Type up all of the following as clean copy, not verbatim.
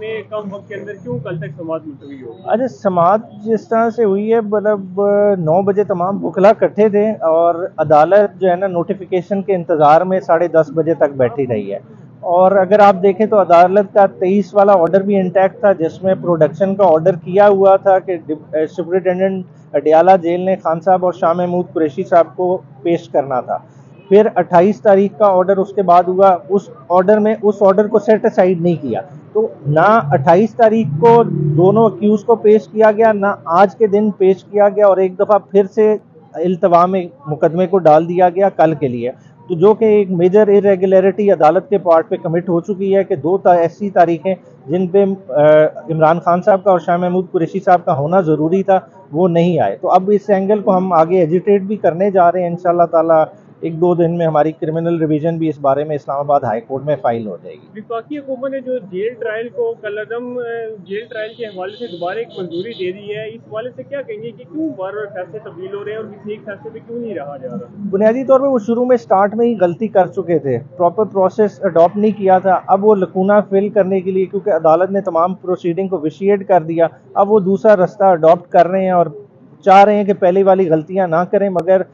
इतने कम वक्त के अंदर क्यों कल तक समाअत मुलतवी हो? अरे समाअत जिस तरह से हुई है, मतलब 9 बजे तमाम वकला इकट्ठे थे और अदालत जो है ना नोटिफिकेशन के इंतज़ार में 10:30 बजे तक बैठी रही है। और अगर आप देखें तो अदालत का 23 वाला ऑर्डर भी इंटैक्ट था, जिसमें प्रोडक्शन का ऑर्डर किया हुआ था कि सुपरिटेंडेंट अडियाला जेल ने खान साहब और शाह महमूद कुरैशी साहब को पेश करना था। फिर 28 तारीख का ऑर्डर उसके बाद हुआ, उस ऑर्डर को सेट असाइड नहीं किया। तो ना 28 तारीख को दोनों अक्यूज को पेश किया गया, ना आज के दिन पेश किया गया, और एक दफ़ा फिर से इल्तवा में मुकदमे को डाल दिया गया कल के लिए। तो जो कि एक मेजर इरेगुलरिटी अदालत के पार्ट पे कमिट हो चुकी है कि दो ऐसी तारीखें जिन पे इमरान खान साहब का और शाह महमूद कुरैशी साहब का होना ज़रूरी था, वो नहीं आए। तो अब इस एंगल को हम आगे एजिटेट भी करने जा रहे हैं। इंशाल्लाह ताला 1-2 दिन में हमारी क्रिमिनल रिवीजन भी इस बारे में इस्लामाबाद हाई कोर्ट में फाइल हो जाएगी। वफाकी हुकूमत ने जो जेल ट्रायल को कलअदम जेल ट्रायल के हवाले से दोबारा एक मंजूरी दे दी है, इस हवाले से क्या कहेंगे कि क्यों बार बार फैसले तब्दील हो रहे हैं और किसी एक फैसले पे क्यों नहीं रहा जा रहा? बुनियादी तौर पे वो शुरू में स्टार्ट में ही गलती कर चुके थे, प्रॉपर प्रोसेस अडॉप्ट नहीं किया था। अब वो लकूना फिल करने के लिए, क्योंकि अदालत ने तमाम प्रोसीडिंग को विशिएट कर दिया, अब वो दूसरा रास्ता अडॉप्ट कर रहे हैं और चाह रहे हैं कि पहले वाली गलतियां ना करें। मगर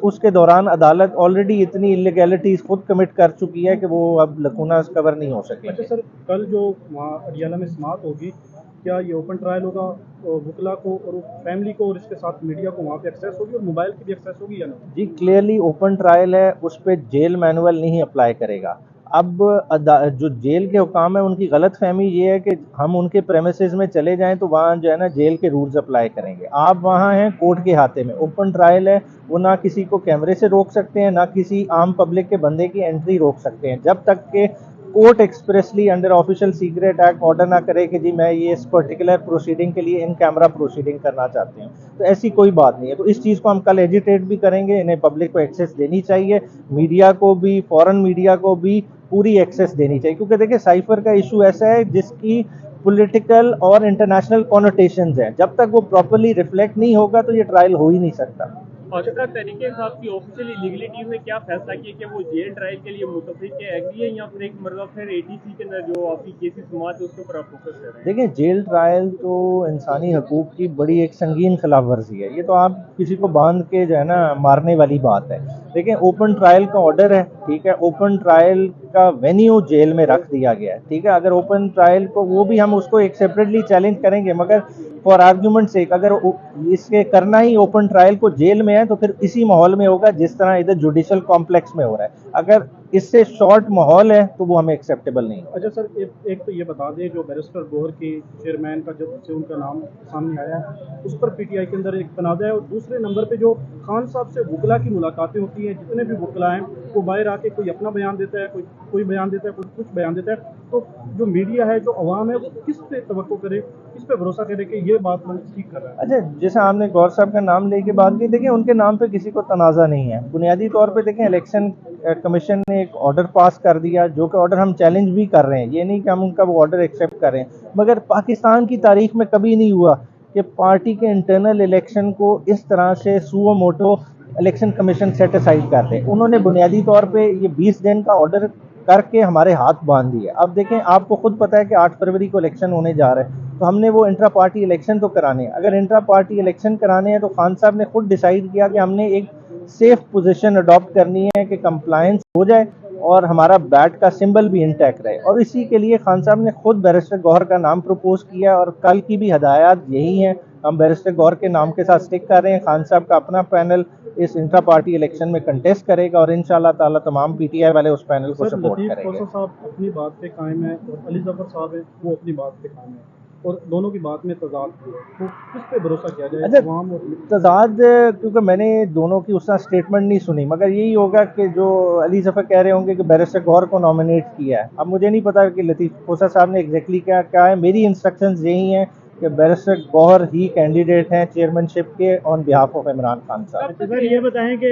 उसके दौरान अदालत ऑलरेडी इतनी इलीगैलिटीज खुद कमिट कर चुकी है कि वो अब लकूना कवर नहीं हो सके। अच्छा सर, कल जो वहाँ अडियाला में समाअत होगी, क्या ये ओपन ट्रायल होगा? वकला को और फैमिली को और इसके साथ मीडिया को वहाँ पे एक्सेस होगी और मोबाइल की भी एक्सेस होगी या नहीं? जी, क्लियरली ओपन ट्रायल है, उस पर जेल मैनुअल नहीं अप्लाई करेगा। अब जो जेल के हुकाम है उनकी गलत फहमी ये है कि हम उनके प्रेमिसेस में चले जाएं तो वहाँ जो है ना जेल के रूल्स अप्लाई करेंगे। आप वहाँ हैं कोर्ट के हाथे में, ओपन ट्रायल है, वो ना किसी को कैमरे से रोक सकते हैं, ना किसी आम पब्लिक के बंदे की एंट्री रोक सकते हैं, जब तक के court expressly under official secret act order ना करे कि जी मैं ये इस पर्टिकुलर प्रोसीडिंग के लिए इन कैमरा प्रोसीडिंग करना चाहते हैं। तो ऐसी कोई बात नहीं है। तो इस चीज़ को हम कल एजिटेट भी करेंगे, इन्हें पब्लिक को एक्सेस देनी चाहिए, मीडिया को भी, फॉरेन मीडिया को भी पूरी एक्सेस देनी चाहिए। क्योंकि देखिए साइफर का इशू ऐसा है जिसकी पॉलिटिकल और इंटरनेशनल कॉनोटेशंस हैं, जब तक वो प्रॉपर्ली रिफ्लेक्ट नहीं होगा तो ये ट्रायल हो ही नहीं सकता। औशका तरीके साहब की ऑफिशियली लीगली टीम ने क्या फैसला किया कि वो जेल ट्रायल के लिए मुतफिक है, एग्री है, या फिर एक मतलब फिर एटीसी के अंदर जो आपकी केसेस समाअत है उसके ऊपर आप फोकस कर रहे हैं? देखिए, जेल ट्रायल तो इंसानी हकूक़ की बड़ी एक संगीन खिलाफ वर्जी है। ये तो आप किसी को बांध के जो है ना मारने वाली बात है। देखिए, ओपन ट्रायल का ऑर्डर है, ठीक है, ओपन ट्रायल का वेन्यू जेल में रख दिया गया है, ठीक है। अगर ओपन ट्रायल को, वो भी हम उसको एक सेपरेटली चैलेंज करेंगे, मगर फॉर आर्ग्यूमेंट से अगर इसके करना ही ओपन ट्रायल को जेल में है तो फिर इसी माहौल में होगा जिस तरह इधर जुडिशल कॉम्प्लेक्स में हो रहा है। अगर इससे शॉर्ट माहौल है तो वो हमें एक्सेप्टेबल नहीं है। अच्छा सर, एक तो ये बता दें, जो बैरिस्टर गौहर के चेयरमैन का जब से उनका नाम सामने आया है उस पर पीटीआई के अंदर एक तनाज़ा है, और दूसरे नंबर पे जो खान साहब से वकला की मुलाकातें होती हैं, जितने भी वकला हैं वो बाहर आके कोई अपना बयान देता है, कोई बयान देता है, कोई कुछ बयान देता है। तो जो मीडिया है, जो अवाम है, वो किस पे तवक्को करे, किस पे भरोसा करे कि ये बात हम ठीक कर रहा है? अच्छा, जैसे आपने गौर साहब का नाम लेके बात की, देखिए उनके नाम पे किसी को तनाज़ा नहीं है। बुनियादी तौर पे देखें, इलेक्शन कमीशन ने एक ऑर्डर पास कर दिया, जो कि ऑर्डर हम चैलेंज भी कर रहे हैं। ये नहीं कि हम उनका वो ऑर्डर एक्सेप्ट कर रहे हैं, मगर पाकिस्तान की तारीख में कभी नहीं हुआ कि पार्टी के इंटरनल इलेक्शन को इस तरह से suo motu election commission set aside कर दे। उन्होंने बुनियादी तौर पे ये 20 दिन का ऑर्डर करके हमारे हाथ बांध दिए। अब देखें, आपको खुद पता है कि 8 फरवरी को इलेक्शन होने जा रहे हैं, तो हमने वो इंट्रा पार्टी इलेक्शन तो कराने हैं। अगर इंट्रा पार्टी इलेक्शन कराने हैं तो खान साहब ने खुद डिसाइड किया कि हमने एक सेफ पोजीशन अडॉप्ट करनी है कि कंप्लायंस हो जाए और हमारा बैट का सिंबल भी इंटैक्ट रहे, और इसी के लिए खान साहब ने खुद बैरिस्टर गौहर का नाम प्रपोज किया, और कल की भी हदायत यही है। हम बैरिस्टर गौहर के नाम के साथ स्टिक कर रहे हैं। खान साहब का अपना पैनल इस इंट्रा पार्टी इलेक्शन में कंटेस्ट करेगा और इंशाल्लाह ताला तमाम पीटीआई वाले उस पैनल को सपोर्ट करेंगे। लतीफ़ साहब अपनी बात पे कायम है और अली जफर साहब है वो अपनी बात पे कायम है, और दोनों की बात में तजाद है, तो किस पे भरोसा किया जाए? अच्छा, तजाद, क्योंकि मैंने दोनों की उस स्टेटमेंट नहीं सुनी, मगर यही होगा कि जो अली जफर कह रहे होंगे कि बैरिस्टर गौहर को नॉमिनेट किया है। अब मुझे नहीं पता कि लतीफ़ खोसा साहब ने एग्जैक्टली क्या कहा है। मेरी इंस्ट्रक्शंस यही हैं कि बैरिस्टर गौहर ही कैंडिडेट हैं चेयरमैनशिप के on behalf of Imran Khan साहब। सर, ये बताएं कि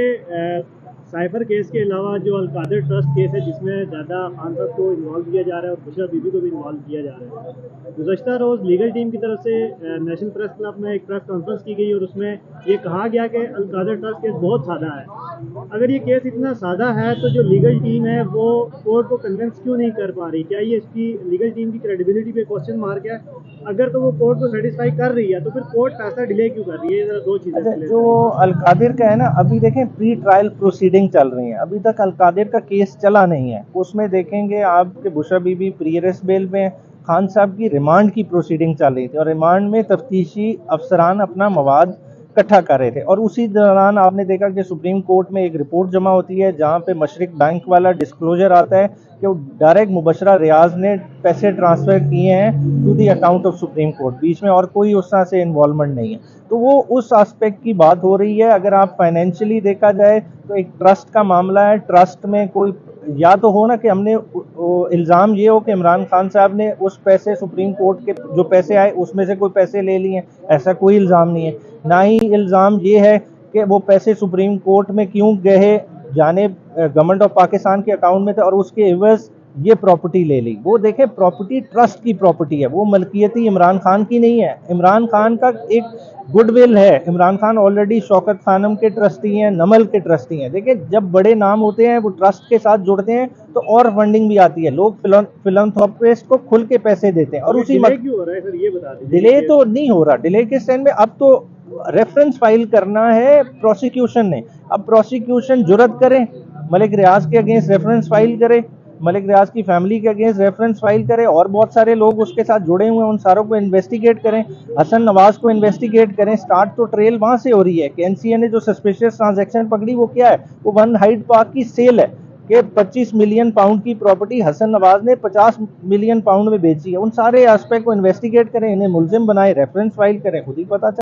साइफर केस के अलावा जो अलकादर ट्रस्ट केस है जिसमें ज़्यादा खान साहब को इन्वॉल्व किया जा रहा है और बुशरा बीबी को भी इन्वॉल्व किया जा रहा है। गुज़श्ता रोज़ लीगल टीम की तरफ से नेशनल प्रेस क्लब में एक प्रेस कॉन्फ्रेंस की गई और उसमें ये कहा गया कि अलकादर ट्रस्ट केस बहुत सादा है। अगर ये केस इतना सादा है तो जो लीगल टीम है वो कोर्ट को कन्विंस क्यों नहीं कर पा रही? क्या ये इसकी लीगल टीम की क्रेडिबिलिटी पे क्वेश्चन मार्क है? अगर तो वो कोर्ट को सेटिस्फाई कर रही है तो फिर कोर्ट पैसा डिले क्यों कर रही है? ये जरा दो चीज़ें। अच्छा, जो अलकादिर का है ना, अभी देखें प्री ट्रायल प्रोसीडिंग चल रही है, अभी तक अलकादिर का केस चला नहीं है। उसमें देखेंगे आपके Bushra Bibi pre arrest bell में, खान साहब की रिमांड की प्रोसीडिंग चल रही थी और रिमांड में तफ्तीशी अफसरान अपना मवाद इकट्ठा कर रहे थे और उसी दौरान आपने देखा कि सुप्रीम कोर्ट में एक रिपोर्ट जमा होती है जहां पे मशरिक बैंक वाला डिस्क्लोजर आता है कि वो डायरेक्ट मुबशरा रियाज ने पैसे ट्रांसफ़र किए हैं to the account of supreme court, बीच में और कोई उस तरह से इन्वॉल्वमेंट नहीं है। तो वो उस एस्पेक्ट की बात हो रही है। अगर आप फाइनेंशियली देखा जाए तो एक ट्रस्ट का मामला है, ट्रस्ट में कोई या तो हो ना कि हमने इल्ज़ाम ये हो कि इमरान खान साहब ने उस पैसे सुप्रीम कोर्ट के जो पैसे आए उसमें से कोई पैसे ले लिए, ऐसा कोई इल्ज़ाम नहीं है। ना ही इल्ज़ाम ये है कि वो पैसे सुप्रीम कोर्ट में क्यों गए, जाने गवर्नमेंट ऑफ पाकिस्तान के अकाउंट में थे और उसके एवज ये प्रॉपर्टी ले ली। वो देखें प्रॉपर्टी ट्रस्ट की प्रॉपर्टी है, वो मलकियती इमरान खान की नहीं है। इमरान खान का एक गुडविल है, इमरान खान ऑलरेडी शौकत खानम के ट्रस्टी हैं, नमल के ट्रस्टी हैं। देखिए जब बड़े नाम होते हैं वो ट्रस्ट के साथ जुड़ते हैं तो और फंडिंग भी आती है, लोग फिलंथ्रोपिस्ट को खुल के पैसे देते हैं। और उसी क्यों हो रहा है सर ये बता दीजिए। डिले तो नहीं हो रहा, डिले के स्टैंड में अब तो रेफरेंस फाइल करना है प्रोसिक्यूशन ने। अब प्रोसिक्यूशन जुर्रत करे, मलिक रियाज के अगेंस्ट रेफरेंस फाइल करे, मलिक रियाज की फैमिली के अगेंस्ट रेफरेंस फाइल करें और बहुत सारे लोग उसके साथ जुड़े हुए हैं, उन सारों को इन्वेस्टिगेट करें, हसन नवाज को इन्वेस्टिगेट करें। स्टार्ट तो ट्रेल वहां से हो रही है कि एनसीए ने जो सस्पिशियस ट्रांजैक्शन पकड़ी वो क्या है, वो वन हाइड पार्क की सेल है कि 25 मिलियन पाउंड की प्रॉपर्टी हसन नवाज ने 50 मिलियन पाउंड में बेची है। उन सारे एस्पेक्ट को इन्वेस्टिगेट करें, इन्हें मुलजिम बनाए, रेफरेंस फाइल करें, खुद ही पता चले।